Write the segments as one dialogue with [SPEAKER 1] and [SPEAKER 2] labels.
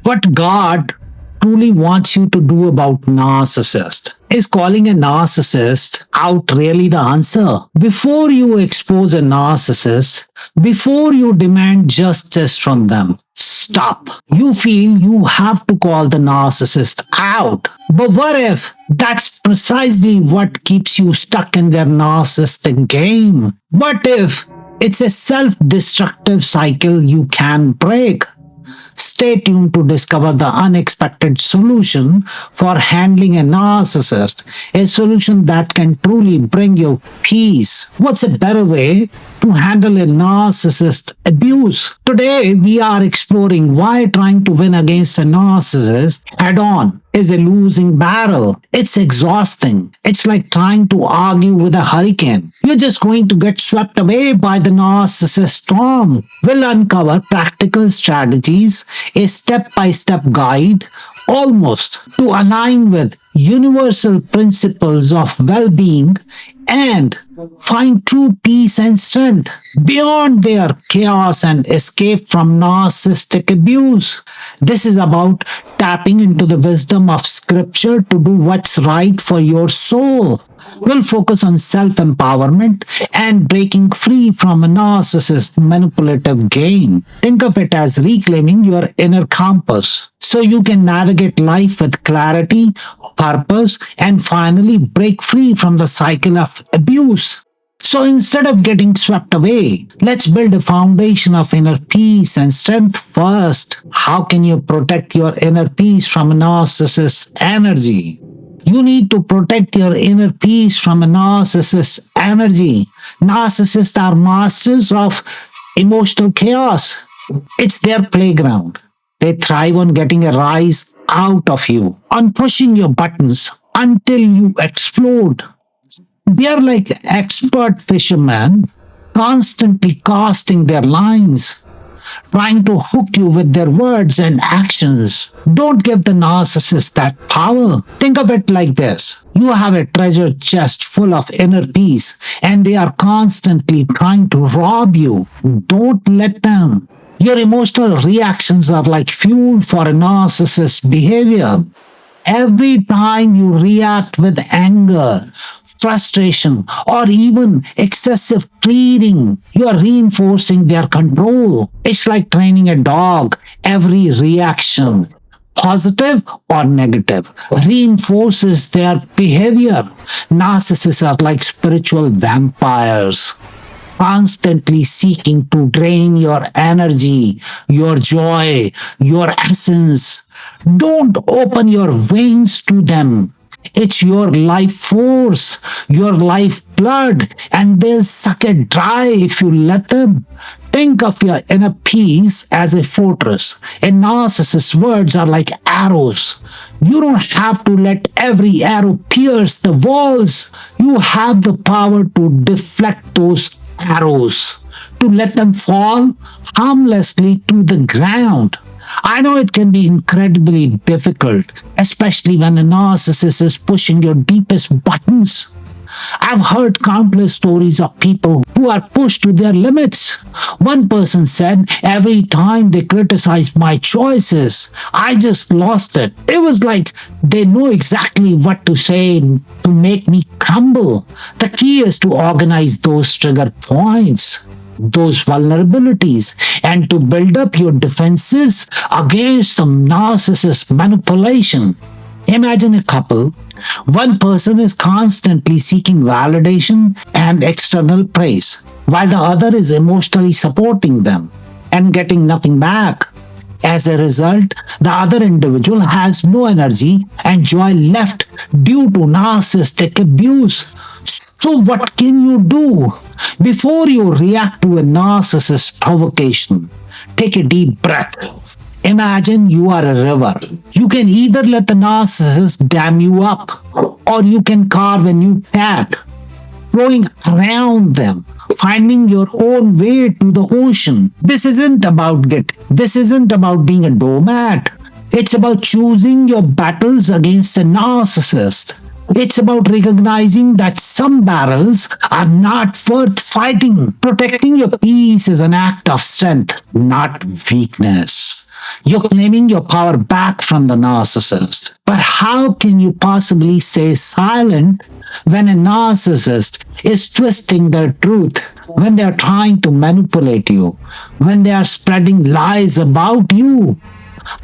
[SPEAKER 1] What God truly wants you to do about narcissist. Is calling a narcissist out really the answer? Before you expose a narcissist, before you demand justice from them, stop. You feel you have to call the narcissist out. But what if that's precisely what keeps you stuck in their narcissistic game? What if it's a self-destructive cycle you can break? Stay tuned to discover the unexpected solution for handling a narcissist, a solution that can truly bring you peace. What's a better way to handle a narcissist abuse? Today, we are exploring why trying to win against a narcissist head on is a losing battle. It's exhausting. It's like trying to argue with a hurricane. You're just going to get swept away by the narcissist storm. We'll uncover practical strategies, a step-by-step guide, almost to align with universal principles of well-being and find true peace and strength beyond their chaos and escape from narcissistic abuse. This is about tapping into the wisdom of scripture to do what's right for your soul. We'll focus on self-empowerment and breaking free from a narcissist manipulative game. Think of it as reclaiming your inner compass so you can navigate life with clarity, purpose, and finally break free from the cycle of abuse. So instead of getting swept away, let's build a foundation of inner peace and strength first. How can you protect your inner peace from a narcissist's energy? You need to protect your inner peace from a narcissist's energy. Narcissists are masters of emotional chaos. It's their playground. They thrive on getting a rise out of you, on pushing your buttons until you explode. They are like expert fishermen, constantly casting their lines, trying to hook you with their words and actions. Don't give the narcissist that power. Think of it like this. You have a treasure chest full of inner peace, and they are constantly trying to rob you. Don't let them. Your emotional reactions are like fuel for a narcissist's behavior. Every time you react with anger, frustration, or even excessive pleading, you are reinforcing their control. It's like training a dog. Every reaction, positive or negative, reinforces their behavior. Narcissists are like spiritual vampires, constantly seeking to drain your energy, your joy, your essence. Don't open your veins to them. It's your life force, your life blood, and they'll suck it dry if you let them. Think of your inner peace as a fortress. A narcissist's words are like arrows. You don't have to let every arrow pierce the walls. You have the power to deflect those arrows, to let them fall harmlessly to the ground. I know it can be incredibly difficult, especially when a narcissist is pushing your deepest buttons. I've heard countless stories of people who are pushed to their limits. One person said, every time they criticized my choices, I just lost it. It was like they know exactly what to say to make me crumble. The key is to organize those trigger points, those vulnerabilities, and to build up your defenses against the narcissist manipulation. Imagine a couple. One person is constantly seeking validation and external praise, while the other is emotionally supporting them and getting nothing back. As a result, the other individual has no energy and joy left due to narcissistic abuse. So what can you do? Before you react to a narcissist's provocation, take a deep breath. Imagine you are a river. You can either let the narcissist dam you up, or you can carve a new path, flowing around them, finding your own way to the ocean. This isn't about being a doormat. It's about choosing your battles against a narcissist. It's about recognizing that some battles are not worth fighting. Protecting your peace is an act of strength, not weakness. You're claiming your power back from the narcissist. But how can you possibly stay silent when a narcissist is twisting their truth, when they are trying to manipulate you, when they are spreading lies about you?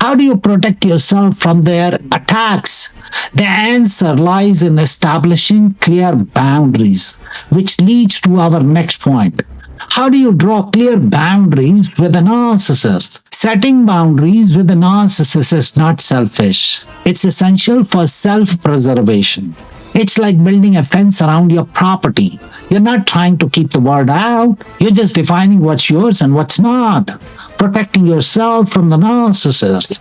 [SPEAKER 1] How do you protect yourself from their attacks? The answer lies in establishing clear boundaries, which leads to our next point. How do you draw clear boundaries with a narcissist? Setting boundaries with a narcissist is not selfish. It's essential for self-preservation. It's like building a fence around your property. You're not trying to keep the word out. You're just defining what's yours and what's not. Protecting yourself from the narcissist.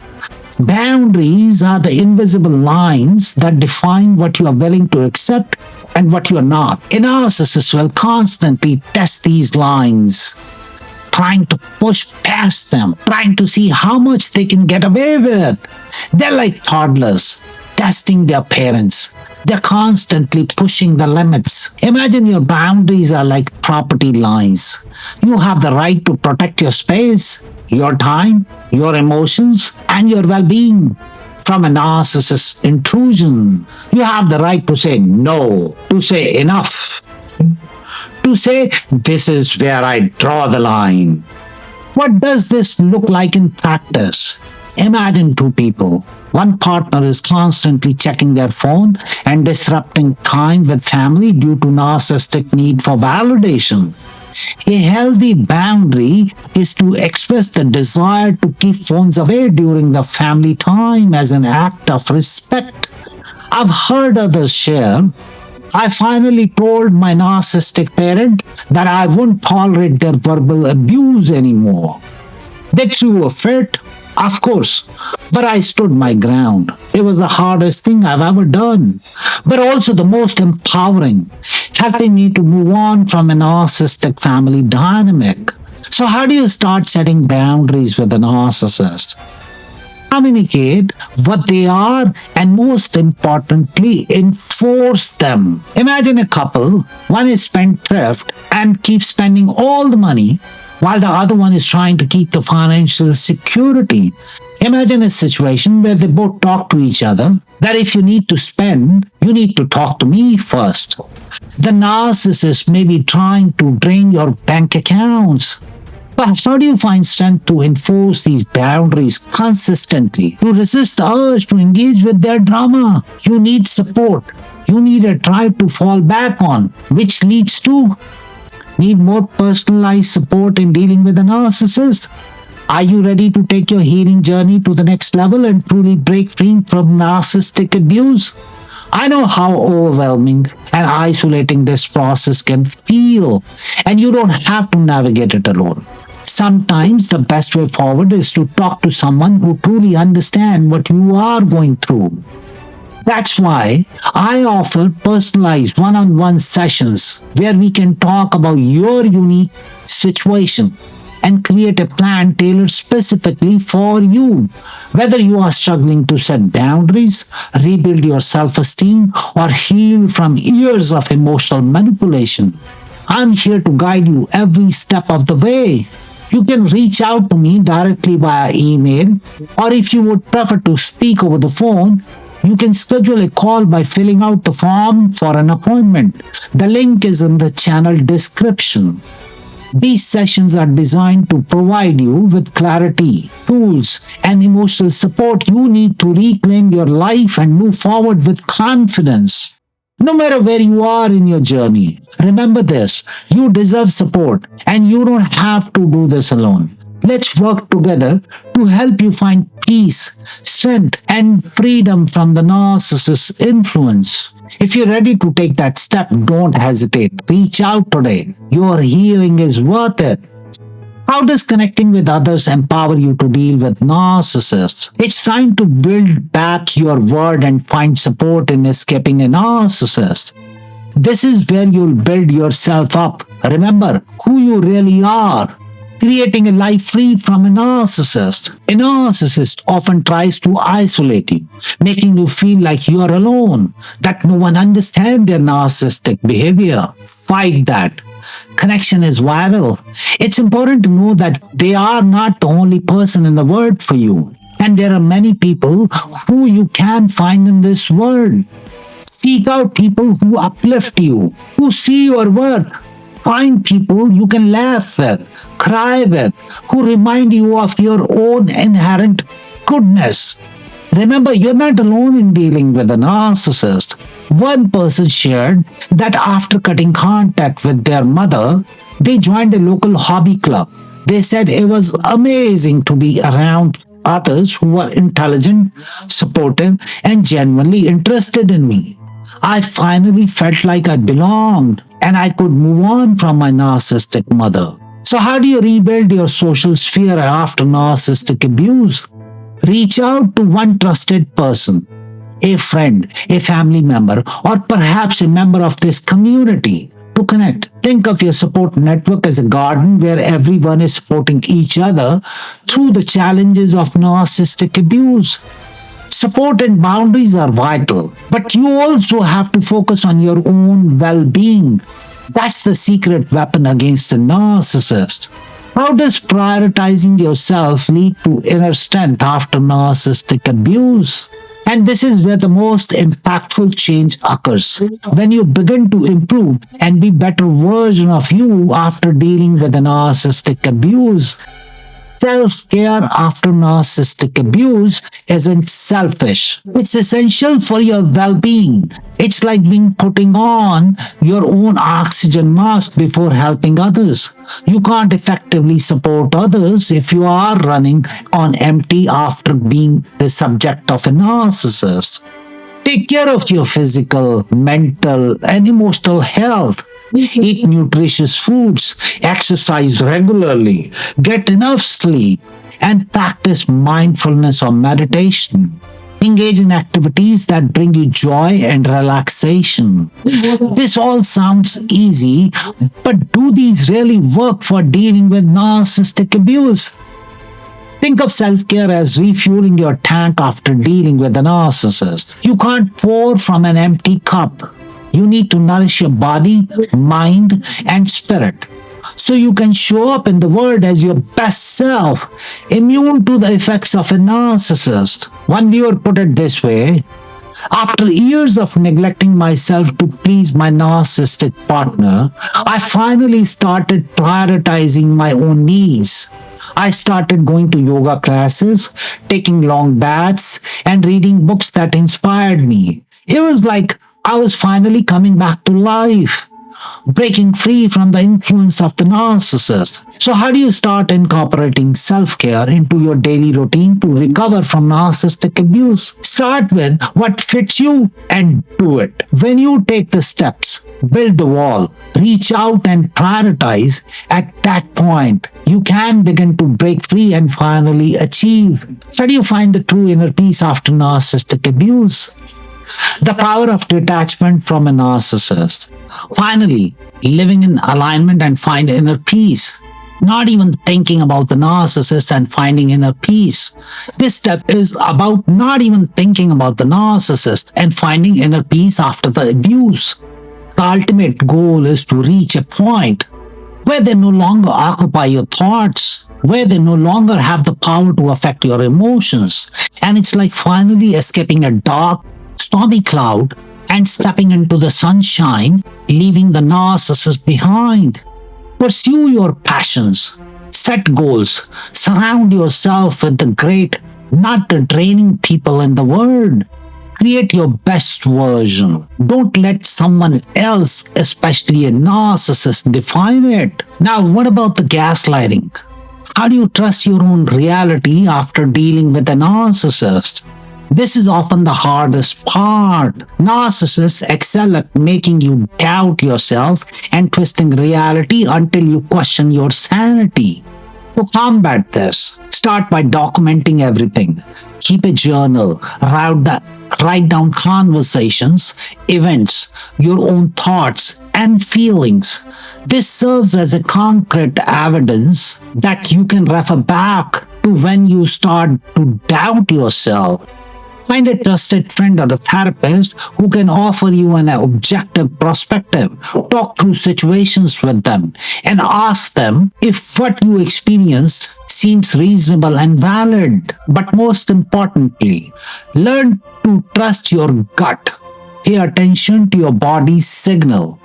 [SPEAKER 1] Boundaries are the invisible lines that define what you are willing to accept and what you are not. A narcissist will constantly test these lines, trying to push past them, trying to see how much they can get away with. They're like toddlers, testing their parents. They're constantly pushing the limits. Imagine your boundaries are like property lines. You have the right to protect your space, your time, your emotions, and your well-being from a narcissist intrusion. You have the right to say no, to say enough, to say this is where I draw the line. What does this look like in practice? Imagine two people. One partner is constantly checking their phone and disrupting time with family due to narcissistic need for validation. A healthy boundary is to express the desire to keep phones away during the family time as an act of respect. I've heard others share, I finally told my narcissistic parent that I wouldn't tolerate their verbal abuse anymore. They threw a fit, of course, but I stood my ground. It was the hardest thing I've ever done, but also the most empowering, helping me to move on from a narcissistic family dynamic. So how do you start setting boundaries with a narcissist? Communicate what they are and most importantly, enforce them. Imagine a couple, one is spendthrift and keeps spending all the money while the other one is trying to keep the financial security. Imagine a situation where they both talk to each other that if you need to spend, you need to talk to me first. The narcissist may be trying to drain your bank accounts. But how do you find strength to enforce these boundaries consistently, to resist the urge to engage with their drama? You need support. You need a tribe to fall back on, which leads to need more personalized support in dealing with a narcissist. Are you ready to take your healing journey to the next level and truly break free from narcissistic abuse? I know how overwhelming and isolating this process can feel, and you don't have to navigate it alone. Sometimes the best way forward is to talk to someone who truly understands what you are going through. That's why I offer personalized one-on-one sessions where we can talk about your unique situation and create a plan tailored specifically for you. Whether you are struggling to set boundaries, rebuild your self-esteem, or heal from years of emotional manipulation, I'm here to guide you every step of the way. You can reach out to me directly via email, or if you would prefer to speak over the phone, you can schedule a call by filling out the form for an appointment. The link is in the channel description. These sessions are designed to provide you with clarity, tools, and emotional support you need to reclaim your life and move forward with confidence. No matter where you are in your journey, remember this, you deserve support and you don't have to do this alone. Let's work together to help you find peace, strength, and freedom from the narcissist's influence. If you're ready to take that step, don't hesitate. Reach out today. Your healing is worth it. How does connecting with others empower you to deal with narcissists? It's time to build back your world and find support in escaping a narcissist. This is where you'll build yourself up. Remember who you really are. Creating a life free from a narcissist. A narcissist often tries to isolate you, making you feel like you're alone, that no one understands their narcissistic behavior. Fight that. connection is vital. It's important to know that they are not the only person in the world for you. And there are many people who you can find in this world. Seek out people who uplift you, who see your worth. Find people you can laugh with, cry with, who remind you of your own inherent goodness. Remember, you're not alone in dealing with a narcissist. One person shared that after cutting contact with their mother, they joined a local hobby club. They said it was amazing to be around others who were intelligent, supportive, and genuinely interested in me. I finally felt like I belonged and I could move on from my narcissistic mother. So, how do you rebuild your social sphere after narcissistic abuse? Reach out to one trusted person, a friend, a family member, or perhaps a member of this community to connect. Think of your support network as a garden where everyone is supporting each other through the challenges of narcissistic abuse. Support and boundaries are vital, but you also have to focus on your own well-being. That's the secret weapon against a narcissist. How does prioritizing yourself lead to inner strength after narcissistic abuse? And this is where the most impactful change occurs. When you begin to improve and be better version of you after dealing with a narcissistic abuse. Self-care after narcissistic abuse isn't selfish. It's essential for your well-being. It's like putting on your own oxygen mask before helping others. You can't effectively support others if you are running on empty after being the subject of a narcissist. Take care of your physical, mental, and emotional health. Eat nutritious foods, exercise regularly, get enough sleep, and practice mindfulness or meditation. Engage in activities that bring you joy and relaxation. This all sounds easy, but do these really work for dealing with narcissistic abuse? Think of self-care as refueling your tank after dealing with a narcissist. You can't pour from an empty cup. You need to nourish your body, mind, and spirit so you can show up in the world as your best self, immune to the effects of a narcissist. One viewer put it this way: after years of neglecting myself to please my narcissistic partner, I finally started prioritizing my own needs. I started going to yoga classes, taking long baths, and reading books that inspired me. It was like I was finally coming back to life, breaking free from the influence of the narcissist. So how do you start incorporating self-care into your daily routine to recover from narcissistic abuse? Start with what fits you and do it. When you take the steps, build the wall, reach out and prioritize, at that point, you can begin to break free and finally achieve. How do you find the true inner peace after narcissistic abuse? The power of detachment from a narcissist. Finally, living in alignment and find inner peace. Not even thinking about the narcissist and finding inner peace. This step is about not even thinking about the narcissist and finding inner peace after the abuse. The ultimate goal is to reach a point where they no longer occupy your thoughts, where they no longer have the power to affect your emotions. And it's like finally escaping a dark, stormy cloud and stepping into the sunshine, leaving the narcissist behind. Pursue your passions, set goals, surround yourself with the great, not the draining people in the world. Create your best version. Don't let someone else, especially a narcissist, define it. Now, what about the gaslighting? How do you trust your own reality after dealing with a narcissist? This is often the hardest part. Narcissists excel at making you doubt yourself and twisting reality until you question your sanity. To combat this, start by documenting everything. Keep a journal, write down conversations, events, your own thoughts and feelings. This serves as a concrete evidence that you can refer back to when you start to doubt yourself. Find a trusted friend or a therapist who can offer you an objective perspective. Talk through situations with them and ask them if what you experienced seems reasonable and valid. But most importantly, learn to trust your gut. Pay attention to your body's signal.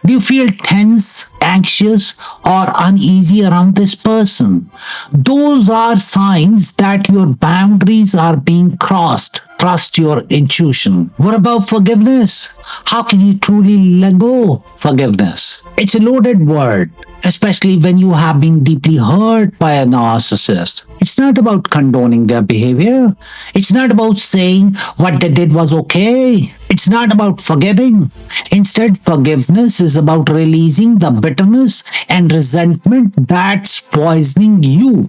[SPEAKER 1] Do you feel tense, anxious, or uneasy around this person? Those are signs that your boundaries are being crossed. Trust your intuition. What about forgiveness? How can you truly let go? Forgiveness. It's a loaded word, especially when you have been deeply hurt by a narcissist. It's not about condoning their behavior. It's not about saying what they did was okay. It's not about forgetting. Instead, forgiveness is about releasing the bitterness and resentment that's poisoning you.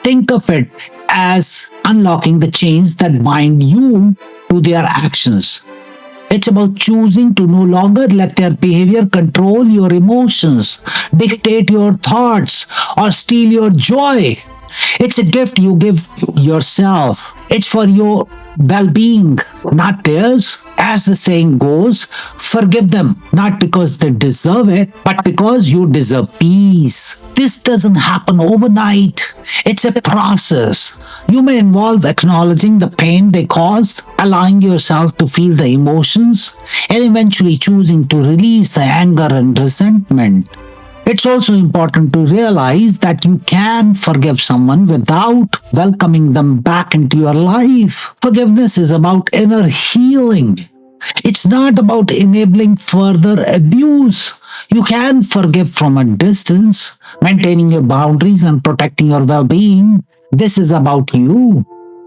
[SPEAKER 1] Think of it as unlocking the chains that bind you to their actions. It's about choosing to no longer let their behavior control your emotions, dictate your thoughts, or steal your joy. It's a gift you give yourself. It's for your well-being, not theirs. As the saying goes, forgive them not because they deserve it, but because you deserve peace. This doesn't happen overnight. It's a process. You may involve acknowledging the pain they caused, allowing yourself to feel the emotions, and eventually choosing to release the anger and resentment. It's also important to realize that you can forgive someone without welcoming them back into your life. Forgiveness is about inner healing. It's not about enabling further abuse. You can forgive from a distance, maintaining your boundaries and protecting your well-being. This is about you.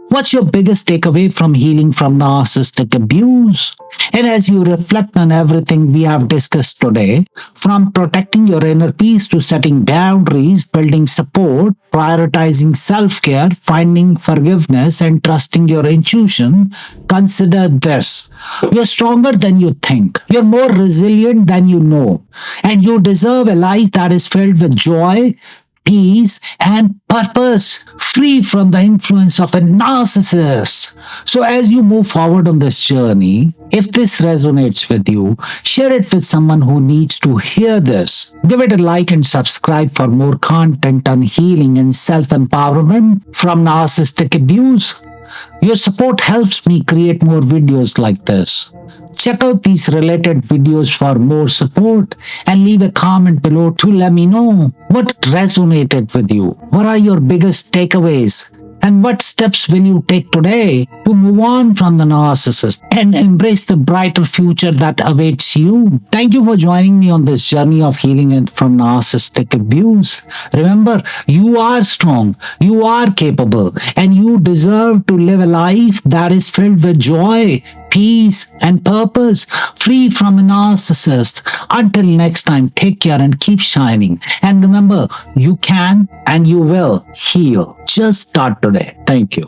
[SPEAKER 1] What's your biggest takeaway from healing from narcissistic abuse? And as you reflect on everything we have discussed today, from protecting your inner peace to setting boundaries, building support, prioritizing self-care, finding forgiveness, and trusting your intuition, consider this. You're stronger than you think. You're more resilient than you know. And you deserve a life that is filled with joy, peace, and purpose, free from the influence of a narcissist. So as you move forward on this journey, if this resonates with you, share it with someone who needs to hear this. Give it a like and subscribe for more content on healing and self-empowerment from narcissistic abuse. Your support helps me create more videos like this. Check out these related videos for more support and leave a comment below to let me know what resonated with you. What are your biggest takeaways? And what steps will you take today to move on from the narcissist and embrace the brighter future that awaits you? Thank you for joining me on this journey of healing and from narcissistic abuse. Remember, you are strong, you are capable, and you deserve to live a life that is filled with joy, peace, and purpose, free from a narcissist. Until next time, take care and keep shining. And remember, you can and you will heal. Just start today. Thank you.